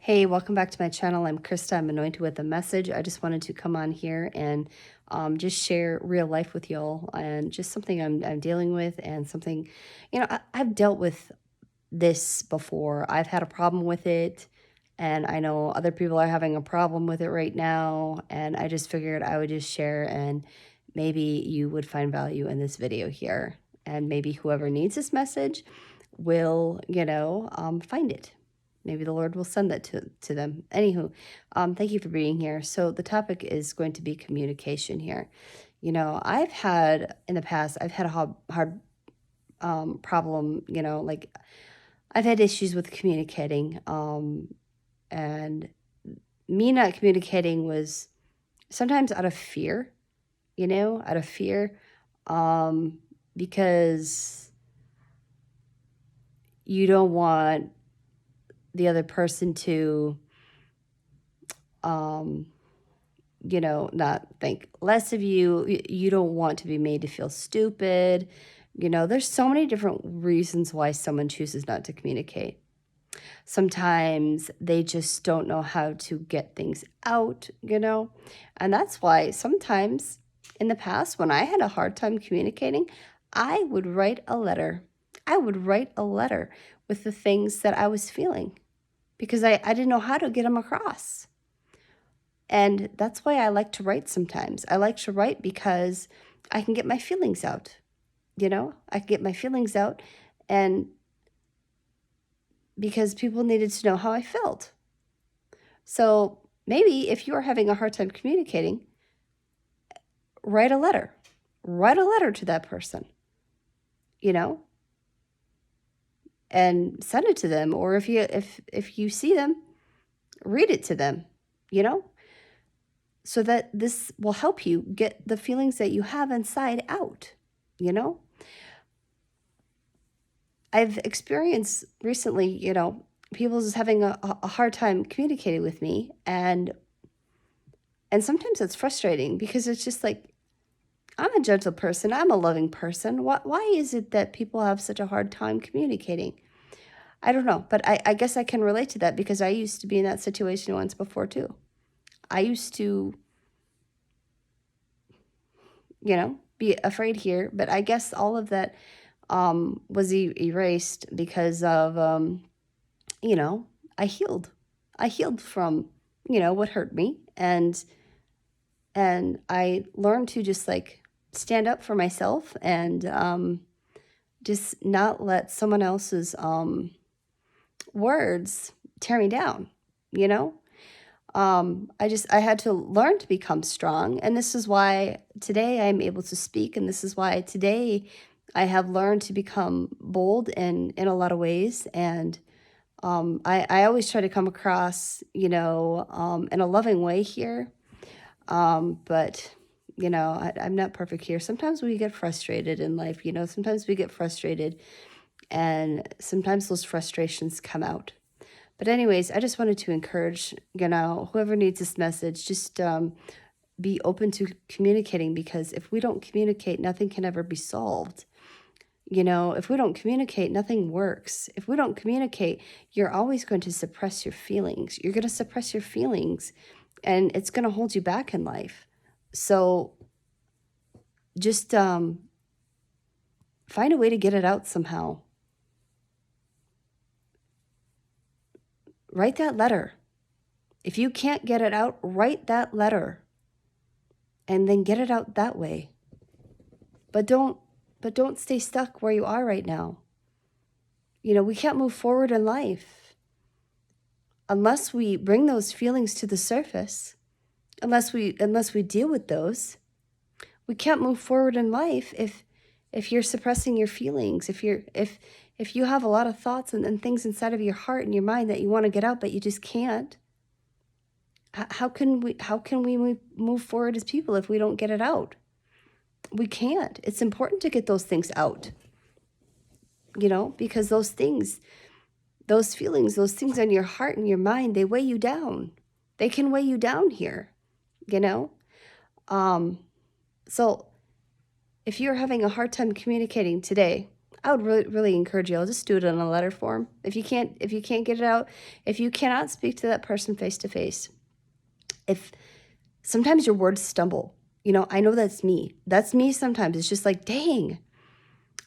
Hey, welcome back to my channel. I'm Krista. I'm anointed with a message. I just wanted to come on here and just share real life with y'all and just something I'm dealing with and something, I've dealt with this before. I've had a problem with it, and I know other people are having a problem with it right now. And I just figured I would just share, and maybe you would find value in this video here. And maybe whoever needs this message will, find it. Maybe the Lord will send that to them. Anywho, thank you for being here. So the topic is going to be communication here. I've had in the past, I've had a hard problem, like I've had issues with communicating. And me not communicating was sometimes out of fear, out of fear, because you don't want the other person to, not think less of you. You don't want to be made to feel stupid. There's so many different reasons why someone chooses not to communicate. Sometimes they just don't know how to get things out, and that's why sometimes in the past, when I had a hard time communicating, I would write a letter. I would write a letter with the things that I was feeling because I didn't know how to get them across. And that's why I like to write sometimes. I like to write because I can get my feelings out. I can get my feelings out, and because people needed to know how I felt. So maybe if you are having a hard time communicating, write a letter. Write a letter to that person, and send it to them. Or if you see them, read it to them, so that this will help you get the feelings that you have inside out, I've experienced recently, people just having a hard time communicating with me. And sometimes it's frustrating because it's just like, I'm a gentle person. I'm a loving person. Why is it that people have such a hard time communicating? I don't know, but I guess I can relate to that because I used to be in that situation once before too. I used to, be afraid here, but I guess all of that was erased because of, I healed. I healed from, what hurt me. And I learned to just like stand up for myself and just not let someone else's words tear me down, I had to learn to become strong. And this is why today I'm able to speak. And this is why today I have learned to become bold in a lot of ways. And I always try to come across, in a loving way here. But, I'm not perfect here. Sometimes we get frustrated in life, sometimes we get frustrated, and sometimes those frustrations come out. But anyways, I just wanted to encourage, whoever needs this message, just be open to communicating, because if we don't communicate, nothing can ever be solved. If we don't communicate, nothing works. If we don't communicate, you're always going to suppress your feelings. You're going to suppress your feelings, and it's going to hold you back in life. So just find a way to get it out somehow. Write that letter. If you can't get it out, write that letter and then get it out that way. But don't stay stuck where you are right now. We can't move forward in life unless we bring those feelings to the surface, unless we deal with those. We can't move forward in life if you're suppressing your feelings, if you have a lot of thoughts and things inside of your heart and your mind that you want to get out, but you just can't. How can we move forward as people if we don't get it out? We can't. It's important to get those things out, because those things, those feelings, those things on your heart and your mind, they weigh you down. They can weigh you down here, So if you're having a hard time communicating today, I would really, really encourage you all, just do it in a letter form. If you can't get it out, if you cannot speak to that person face to face, if sometimes your words stumble, I know that's me. That's me sometimes. It's just like, dang,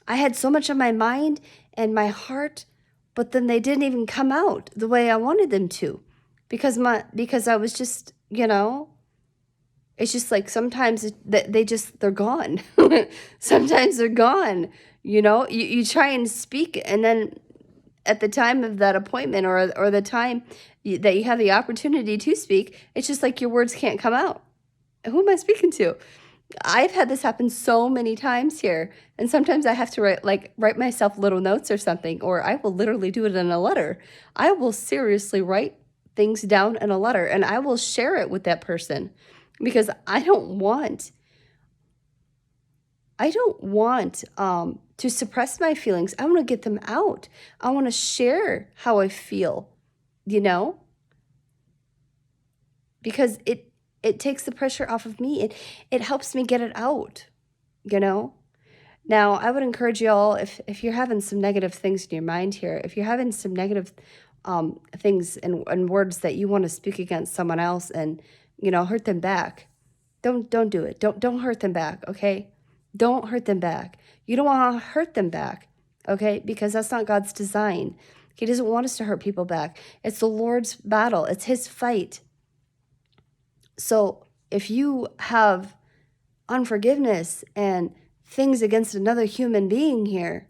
I had so much on my mind and my heart, but then they didn't even come out the way I wanted them to, because I was just, it's just like sometimes they're gone. Sometimes they're gone. You try and speak, and then at the time of that appointment, or the time that you have the opportunity to speak, it's just like your words can't come out. Who am I speaking to? I've had this happen so many times here, and sometimes I have to write myself little notes or something, or I will literally do it in a letter. I will seriously write things down in a letter, and I will share it with that person, because I don't want to suppress my feelings. I want to get them out. I want to share how I feel, because it takes the pressure off of me. It helps me get it out, Now, I would encourage you all, if you're having some negative things in your mind here, if you're having some negative things and words that you want to speak against someone else and, hurt them back, don't do it. Don't hurt them back, okay? Don't hurt them back. You don't want to hurt them back, okay? Because that's not God's design. He doesn't want us to hurt people back. It's the Lord's battle. It's his fight. So if you have unforgiveness and things against another human being here,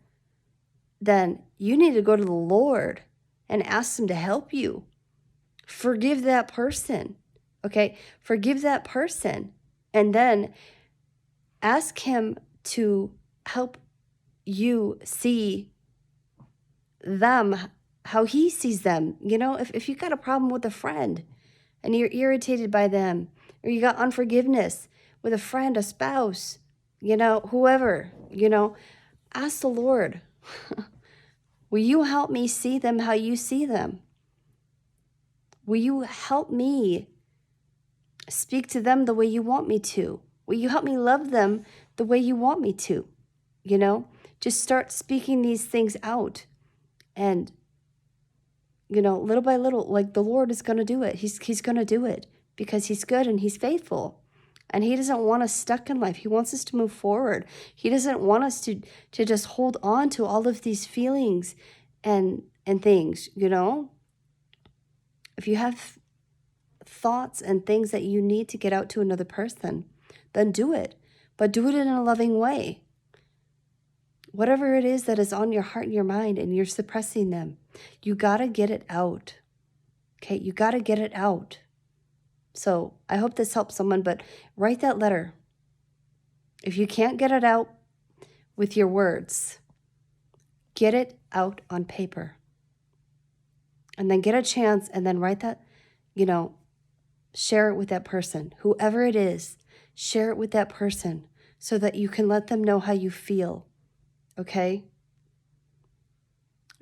then you need to go to the Lord and ask him to help you. Forgive that person, okay? Forgive that person. And then ask him to help you see them how he sees them. If you got a problem with a friend and you're irritated by them, or you got unforgiveness with a friend, a spouse, whoever, ask the Lord, will you help me see them how you see them? Will you help me speak to them the way you want me to? Will you help me love them the way you want me to? Just start speaking these things out. And, little by little, like the Lord is going to do it. He's going to do it because he's good and he's faithful. And he doesn't want us stuck in life. He wants us to move forward. He doesn't want us to just hold on to all of these feelings and things, If you have thoughts and things that you need to get out to another person, then do it. But do it in a loving way. Whatever it is that is on your heart and your mind and you're suppressing them, you got to get it out. Okay, you got to get it out. So I hope this helps someone, but write that letter. If you can't get it out with your words, get it out on paper. And then get a chance and then write that, share it with that person. Whoever it is, share it with that person so that you can let them know how you feel. Okay?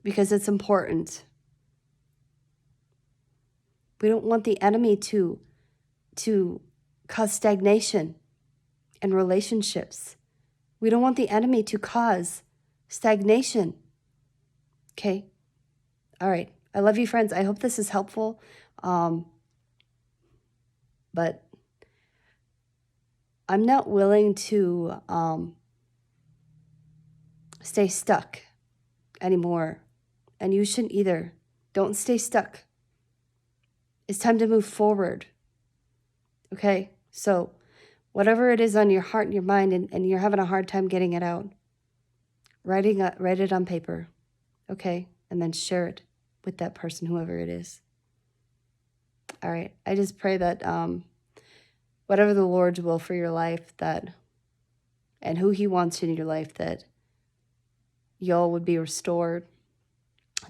Because it's important. We don't want the enemy to cause stagnation in relationships. We don't want the enemy to cause stagnation. Okay? All right. I love you, friends. I hope this is helpful. But I'm not willing to stay stuck anymore. And you shouldn't either. Don't stay stuck. It's time to move forward. Okay? So whatever it is on your heart and your mind and you're having a hard time getting it out, write it on paper. Okay? And then share it with that person, whoever it is. All right. I just pray that whatever the Lord's will for your life, and who he wants in your life, that y'all would be restored,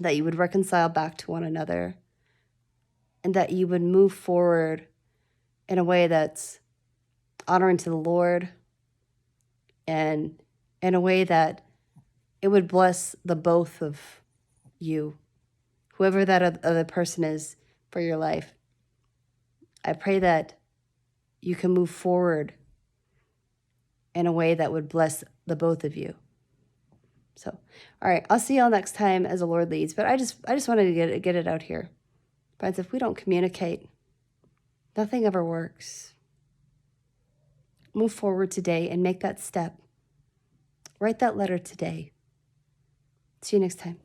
that you would reconcile back to one another, and that you would move forward in a way that's honoring to the Lord, and in a way that it would bless the both of you, whoever that other person is for your life. I pray that you can move forward in a way that would bless the both of you. So, all right, I'll see y'all next time as the Lord leads. But I just wanted to get it out here. Friends, if we don't communicate, nothing ever works. Move forward today and make that step. Write that letter today. See you next time.